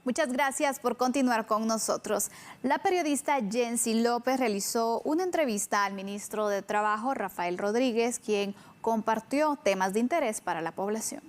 Muchas gracias por continuar con nosotros. La periodista Jency López realizó una entrevista al ministro de Trabajo, Rafael Rodríguez, quien compartió temas de interés para la población.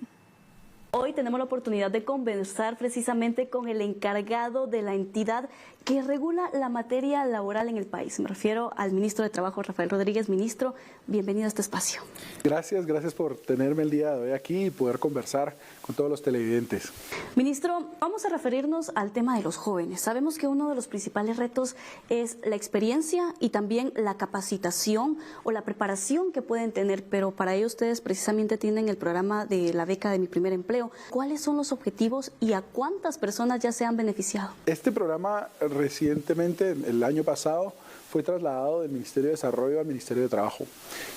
Hoy tenemos la oportunidad de conversar precisamente con el encargado de la entidad que regula la materia laboral en el país. Me refiero al ministro de Trabajo, Rafael Rodríguez. Ministro, bienvenido a este espacio. Gracias por tenerme el día de hoy aquí y poder conversar con todos los televidentes. Ministro, vamos a referirnos al tema de los jóvenes. Sabemos que uno de los principales retos es la experiencia y también la capacitación o la preparación que pueden tener, pero para ello ustedes precisamente tienen el programa de la beca de Mi Primer Empleo. ¿Cuáles son los objetivos y a cuántas personas ya se han beneficiado? Este programa recientemente, el año pasado, fue trasladado del Ministerio de Desarrollo al Ministerio de Trabajo.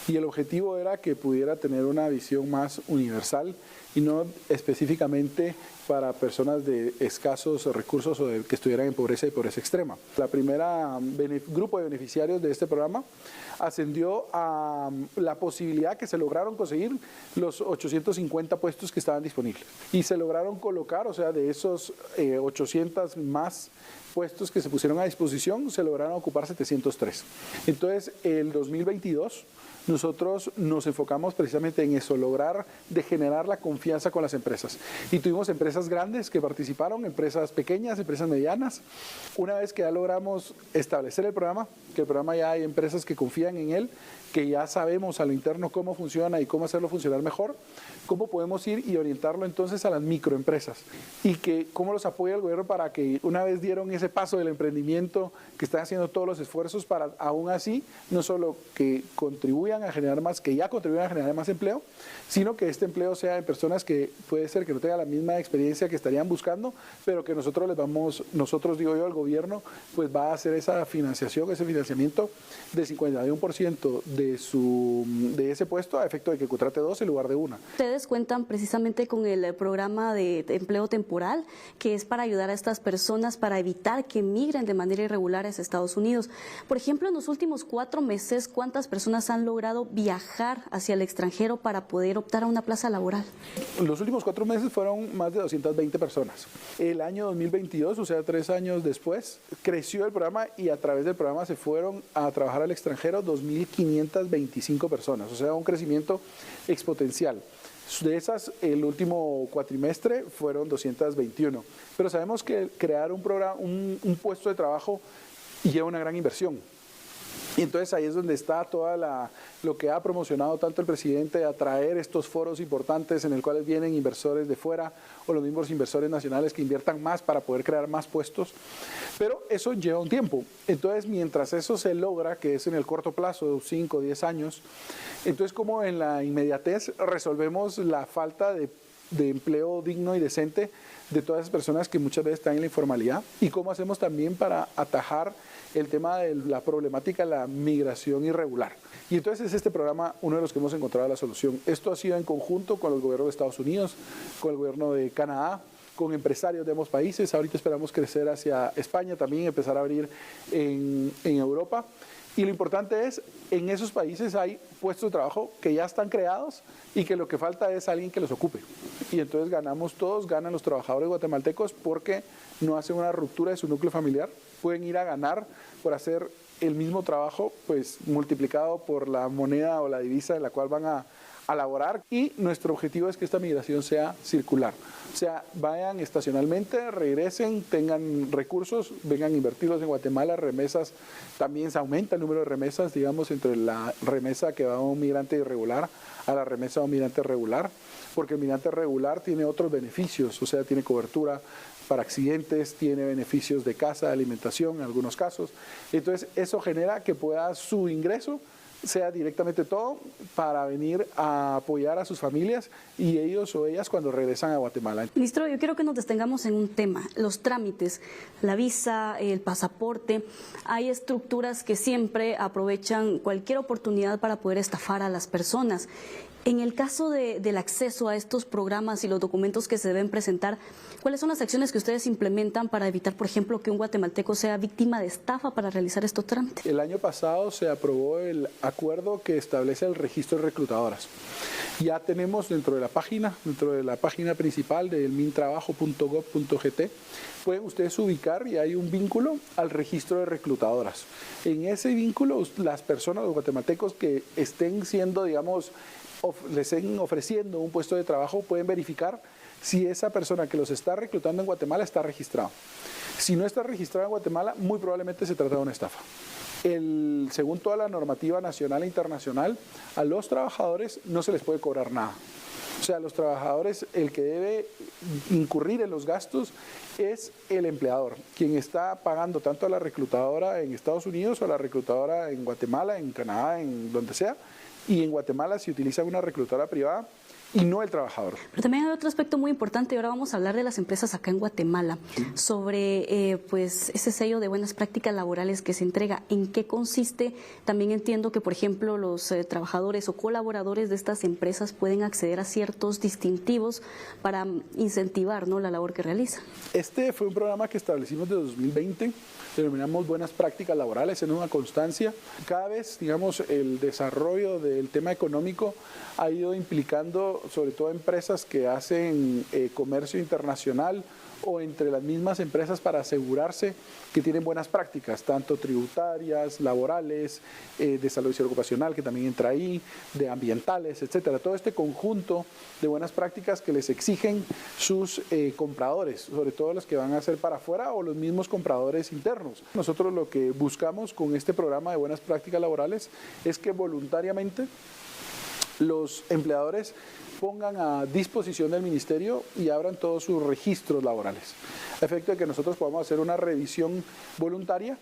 Y el objetivo era que pudiera tener una visión más universal y no específicamente para personas de escasos recursos o que estuvieran en pobreza y pobreza extrema. La primera grupo de beneficiarios de este programa ascendió a la posibilidad que se lograron conseguir los 850 puestos que estaban disponibles. Y se lograron colocar, o sea, de esos 800 más puestos que se pusieron a disposición, se lograron ocupar 703. Entonces, el 2022 nosotros nos enfocamos precisamente en eso, lograr de generar la confianza con las empresas. Y tuvimos empresas grandes que participaron, empresas pequeñas, empresas medianas. Una vez que ya logramos establecer el programa, que el programa ya hay empresas que confían en él, que ya sabemos a lo interno cómo funciona y cómo hacerlo funcionar mejor, cómo podemos ir y orientarlo entonces a las microempresas y que cómo los apoya el gobierno para que una vez dieron ese paso del emprendimiento, que están haciendo todos los esfuerzos para aún así no solo que contribuyan a generar más, que ya contribuyan a generar más empleo, sino que este empleo sea en personas que puede ser que no tengan la misma experiencia que estarían buscando, pero que nosotros digo yo, el gobierno, pues va a hacer esa financiación, ese financiamiento del 51% de ese puesto a efecto de que contrate dos en lugar de una. Ustedes cuentan precisamente con el programa de empleo temporal, que es para ayudar a estas personas para evitar que migren de manera irregular hacia Estados Unidos. Por ejemplo, en los últimos 4 meses, ¿cuántas personas han logrado viajar hacia el extranjero para poder optar a una plaza laboral? Los últimos 4 meses fueron más de 220 personas. El año 2022, o sea, 3 años después, creció el programa y a través del programa se fueron a trabajar al extranjero 2.525 personas, o sea, un crecimiento exponencial. De esas, el último cuatrimestre fueron 221. Pero sabemos que crear un programa, un puesto de trabajo lleva una gran inversión. Y entonces ahí es donde está toda lo que ha promocionado tanto el presidente, atraer estos foros importantes en el cuales vienen inversores de fuera o los mismos inversores nacionales que inviertan más para poder crear más puestos. Pero eso lleva un tiempo. Entonces, mientras eso se logra, que es en el corto plazo, 5 o 10 años, entonces como en la inmediatez resolvemos la falta de empleo digno y decente de todas esas personas que muchas veces están en la informalidad y cómo hacemos también para atajar el tema de la problemática de la migración irregular. Y entonces es este programa uno de los que hemos encontrado la solución. Esto ha sido en conjunto con el gobierno de Estados Unidos, con el gobierno de Canadá, con empresarios de ambos países. Ahorita esperamos crecer hacia España, también empezar a abrir en Europa. Y lo importante es, en esos países hay puestos de trabajo que ya están creados y que lo que falta es alguien que los ocupe. Y entonces ganamos todos, ganan los trabajadores guatemaltecos porque no hacen una ruptura de su núcleo familiar, pueden ir a ganar por hacer el mismo trabajo, pues multiplicado por la moneda o la divisa en la cual van a laborar, y nuestro objetivo es que esta migración sea circular, o sea, vayan estacionalmente, regresen, tengan recursos, vengan a invertirlos en Guatemala, remesas, también se aumenta el número de remesas, digamos, entre la remesa que va a un migrante irregular a la remesa a un migrante regular, porque el migrante regular tiene otros beneficios, o sea, tiene cobertura para accidentes, tiene beneficios de casa, de alimentación en algunos casos, entonces eso genera que pueda su ingreso sea directamente todo para venir a apoyar a sus familias y ellos o ellas cuando regresan a Guatemala. Ministro, yo quiero que nos detengamos en un tema, los trámites, la visa, el pasaporte. Hay estructuras que siempre aprovechan cualquier oportunidad para poder estafar a las personas. En el caso del acceso a estos programas y los documentos que se deben presentar, ¿cuáles son las acciones que ustedes implementan para evitar, por ejemplo, que un guatemalteco sea víctima de estafa para realizar estos trámites? El año pasado se aprobó el acuerdo que establece el registro de reclutadoras. Ya tenemos dentro de la página principal del mintrabajo.gov.gt, pueden ustedes ubicar y hay un vínculo al registro de reclutadoras. En ese vínculo, las personas, los guatemaltecos que estén siendo, digamos, les estén ofreciendo un puesto de trabajo, pueden verificar si esa persona que los está reclutando en Guatemala está registrado. Si no está registrado en Guatemala, muy probablemente se trata de una estafa. Según toda la normativa nacional e internacional, a los trabajadores no se les puede cobrar nada. O sea, a los trabajadores el que debe incurrir en los gastos es el empleador, quien está pagando tanto a la reclutadora en Estados Unidos o a la reclutadora en Guatemala, en Canadá, en donde sea, y en Guatemala se utiliza una reclutadora privada y no el trabajador. Pero también hay otro aspecto muy importante y ahora vamos a hablar de las empresas acá en Guatemala, sobre pues ese sello de buenas prácticas laborales que se entrega. ¿En qué consiste? También entiendo que, por ejemplo, los trabajadores o colaboradores de estas empresas pueden acceder a ciertos distintivos para incentivar, ¿no?, la labor que realizan. Este fue un programa que establecimos de 2020, denominamos buenas prácticas laborales en una constancia. Cada vez, digamos, el desarrollo del tema económico ha ido implicando sobre todo empresas que hacen comercio internacional o entre las mismas empresas para asegurarse que tienen buenas prácticas, tanto tributarias, laborales, de salud y salud ocupacional, que también entra ahí, de ambientales, etcétera. Todo este conjunto de buenas prácticas que les exigen sus compradores, sobre todo los que van a hacer para afuera o los mismos compradores internos. Nosotros lo que buscamos con este programa de buenas prácticas laborales es que voluntariamente los empleadores pongan a disposición del ministerio y abran todos sus registros laborales, a efecto de que nosotros podamos hacer una revisión voluntaria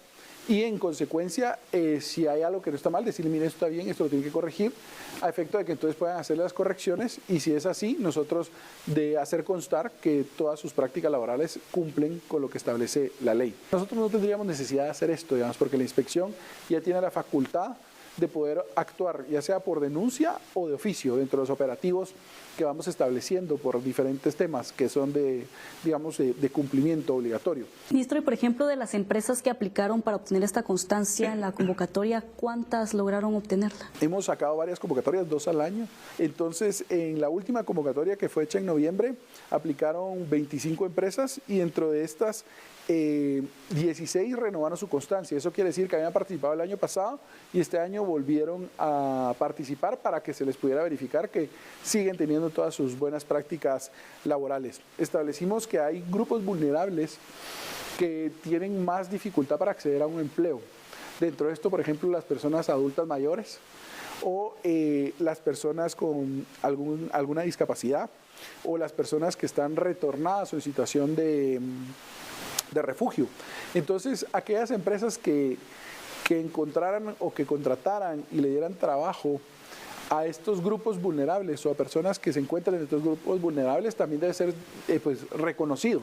y en consecuencia, si hay algo que no está mal, decirle, mire, esto está bien, esto lo tienen que corregir, a efecto de que entonces puedan hacer las correcciones y si es así, nosotros de hacer constar que todas sus prácticas laborales cumplen con lo que establece la ley. Nosotros no tendríamos necesidad de hacer esto, digamos, porque la inspección ya tiene la facultad de poder actuar, ya sea por denuncia o de oficio, dentro de los operativos que vamos estableciendo por diferentes temas que son de, digamos, de cumplimiento obligatorio. Ministro, y por ejemplo, de las empresas que aplicaron para obtener esta constancia en la convocatoria, ¿cuántas lograron obtenerla? Hemos sacado varias convocatorias, 2 al año. Entonces, en la última convocatoria que fue hecha en noviembre, aplicaron 25 empresas y dentro de estas 16 renovaron su constancia. Eso quiere decir que habían participado el año pasado y este año volvieron a participar para que se les pudiera verificar que siguen teniendo todas sus buenas prácticas laborales. Establecimos que hay grupos vulnerables que tienen más dificultad para acceder a un empleo. Dentro de esto, por ejemplo, las personas adultas mayores o las personas con alguna discapacidad o las personas que están retornadas o en situación de refugio. Entonces, aquellas empresas que encontraran o que contrataran y le dieran trabajo a estos grupos vulnerables o a personas que se encuentran en estos grupos vulnerables también debe ser pues, reconocido.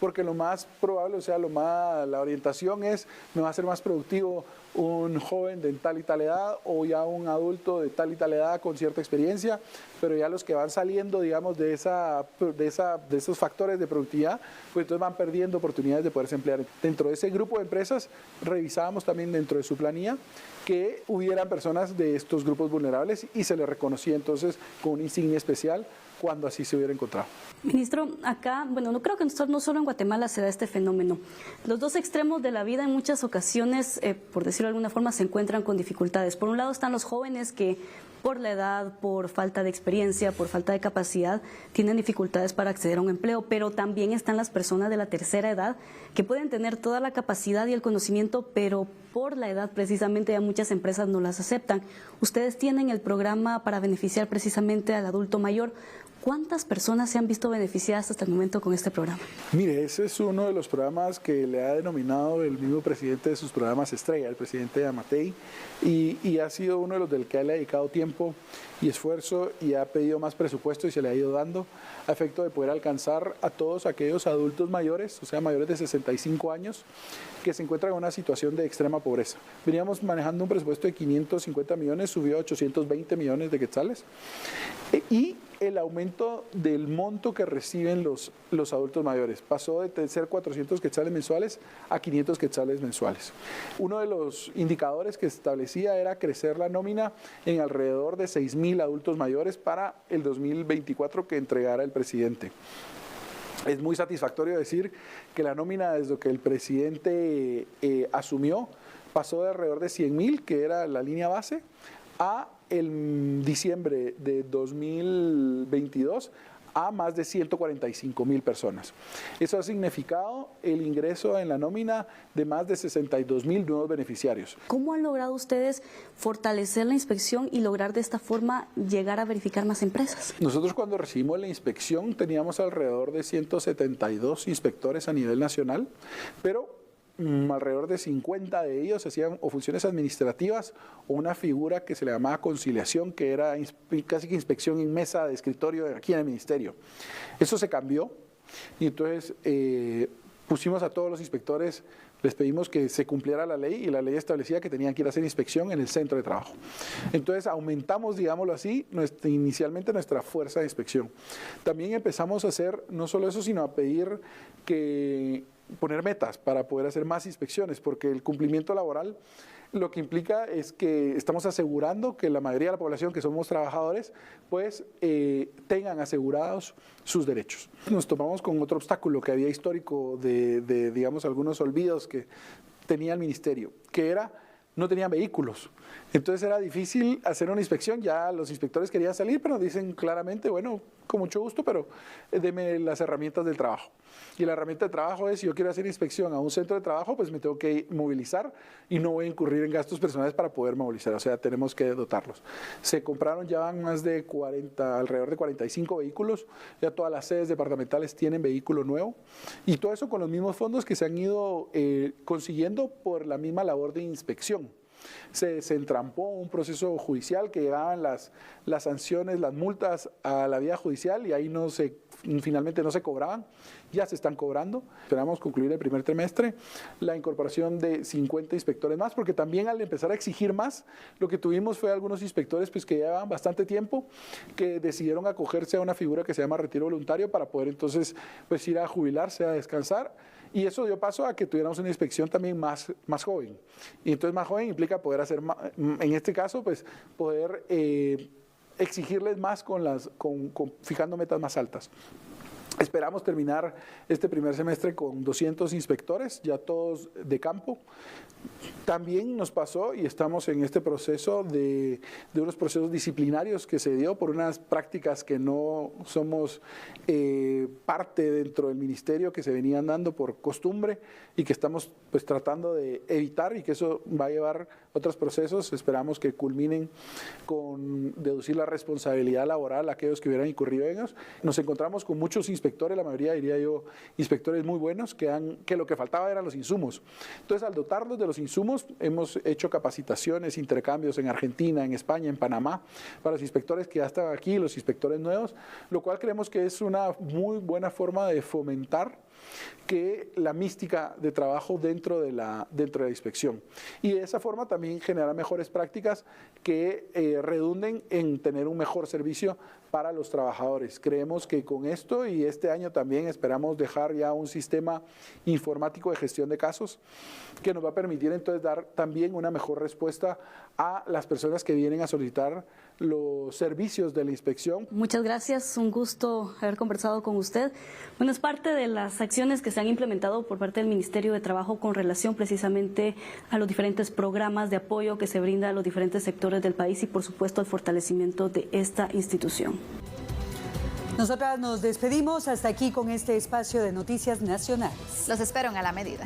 Porque lo más probable, o sea, la orientación es, me va a ser más productivo un joven de tal y tal edad o ya un adulto de tal y tal edad con cierta experiencia, pero ya los que van saliendo, digamos, de esos factores de productividad, pues entonces van perdiendo oportunidades de poderse emplear. Dentro de ese grupo de empresas, revisábamos también dentro de su planilla que hubieran personas de estos grupos vulnerables y se les reconocía entonces con una insignia especial cuando así se hubiera encontrado. Ministro, acá, bueno, no creo que no solo en Guatemala se da este fenómeno. Los dos extremos de la vida en muchas ocasiones, por decirlo de alguna forma, se encuentran con dificultades. Por un lado están los jóvenes que por la edad, por falta de experiencia, por falta de capacidad, tienen dificultades para acceder a un empleo, pero también están las personas de la tercera edad que pueden tener toda la capacidad y el conocimiento, pero por la edad precisamente ya muchas empresas no las aceptan. Ustedes tienen el programa para beneficiar precisamente al adulto mayor. ¿Cuántas personas se han visto beneficiadas hasta el momento con este programa? Mire, ese es uno de los programas que le ha denominado el mismo presidente de sus programas estrella, el presidente Yamatei, y ha sido uno de los del que le ha dedicado tiempo y esfuerzo y ha pedido más presupuesto y se le ha ido dando a efecto de poder alcanzar a todos aquellos adultos mayores, o sea, mayores de 65 años, que se encuentran en una situación de extrema pobreza. Veníamos manejando un presupuesto de 550 millones, subió a 820 millones de quetzales y el aumento del monto que reciben los adultos mayores. Pasó de ser 400 quetzales mensuales a 500 quetzales mensuales. Uno de los indicadores que establecía era crecer la nómina en alrededor de 6.000 adultos mayores para el 2024 que entregara el presidente. Es muy satisfactorio decir que la nómina desde que el presidente asumió pasó de alrededor de 100.000, que era la línea base, a el diciembre de 2022 a más de 145.000 personas. Eso ha significado el ingreso en la nómina de más de 62.000 nuevos beneficiarios. ¿Cómo han logrado ustedes fortalecer la inspección y lograr de esta forma llegar a verificar más empresas? Nosotros cuando recibimos la inspección teníamos alrededor de 172 inspectores a nivel nacional, pero alrededor de 50 de ellos hacían o funciones administrativas o una figura que se le llamaba conciliación, que era casi que inspección en mesa de escritorio aquí en el ministerio. Eso se cambió y entonces pusimos a todos los inspectores, les pedimos que se cumpliera la ley y la ley establecía que tenían que ir a hacer inspección en el centro de trabajo. Entonces aumentamos, digámoslo así, inicialmente nuestra fuerza de inspección. También empezamos a hacer no solo eso, sino a pedir que poner metas para poder hacer más inspecciones, porque el cumplimiento laboral lo que implica es que estamos asegurando que la mayoría de la población que somos trabajadores pues tengan asegurados sus derechos. Nos topamos con otro obstáculo que había histórico de digamos algunos olvidos que tenía el ministerio, que era no tenían vehículos. Entonces era difícil hacer una inspección, ya los inspectores querían salir, pero dicen claramente, bueno, con mucho gusto, pero deme las herramientas del trabajo. Y la herramienta de trabajo es, si yo quiero hacer inspección a un centro de trabajo, pues me tengo que movilizar y no voy a incurrir en gastos personales para poder movilizar, o sea, tenemos que dotarlos. Se compraron ya más de 40, alrededor de 45 vehículos, ya todas las sedes departamentales tienen vehículo nuevo, y todo eso con los mismos fondos que se han ido consiguiendo por la misma labor de inspección. Se entrampó un proceso judicial que llegaban las sanciones, las multas a la vía judicial y ahí finalmente no se cobraban, ya se están cobrando. Esperamos concluir el primer trimestre la incorporación de 50 inspectores más, porque también al empezar a exigir más, lo que tuvimos fue algunos inspectores pues, que llevaban bastante tiempo, que decidieron acogerse a una figura que se llama retiro voluntario para poder entonces pues, ir a jubilarse, a descansar. Y eso dio paso a que tuviéramos una inspección también más joven. Y entonces más joven implica poder hacer, en este caso, pues poder exigirles más fijando metas más altas. Esperamos terminar este primer semestre con 200 inspectores, ya todos de campo. También nos pasó y estamos en este proceso de unos procesos disciplinarios que se dio por unas prácticas que no somos parte dentro del ministerio, que se venían dando por costumbre y que estamos pues tratando de evitar, y que eso va a llevar otros procesos. Esperamos que culminen con deducir la responsabilidad laboral a aquellos que hubieran incurrido en ellos. Nos encontramos con muchos inspectores, la mayoría diría yo inspectores muy buenos, que lo que faltaba eran los insumos. Entonces al dotarlos de los insumos hemos hecho capacitaciones, intercambios en Argentina, en España, en Panamá, para los inspectores que ya están aquí, los inspectores nuevos, lo cual creemos que es una muy buena forma de fomentar que la mística de trabajo dentro de la inspección, y de esa forma también generar mejores prácticas que redunden en tener un mejor servicio para los trabajadores. Creemos que con esto y este año también esperamos dejar ya un sistema informático de gestión de casos que nos va a permitir entonces dar también una mejor respuesta a las personas que vienen a solicitar los servicios de la inspección. Muchas gracias, un gusto haber conversado con usted. Bueno, es parte de las acciones que se han implementado por parte del Ministerio de Trabajo con relación precisamente a los diferentes programas de apoyo que se brinda a los diferentes sectores del país y por supuesto al fortalecimiento de esta institución. Nosotras nos despedimos hasta aquí con este espacio de Noticias Nacionales. Los espero en A la Medida.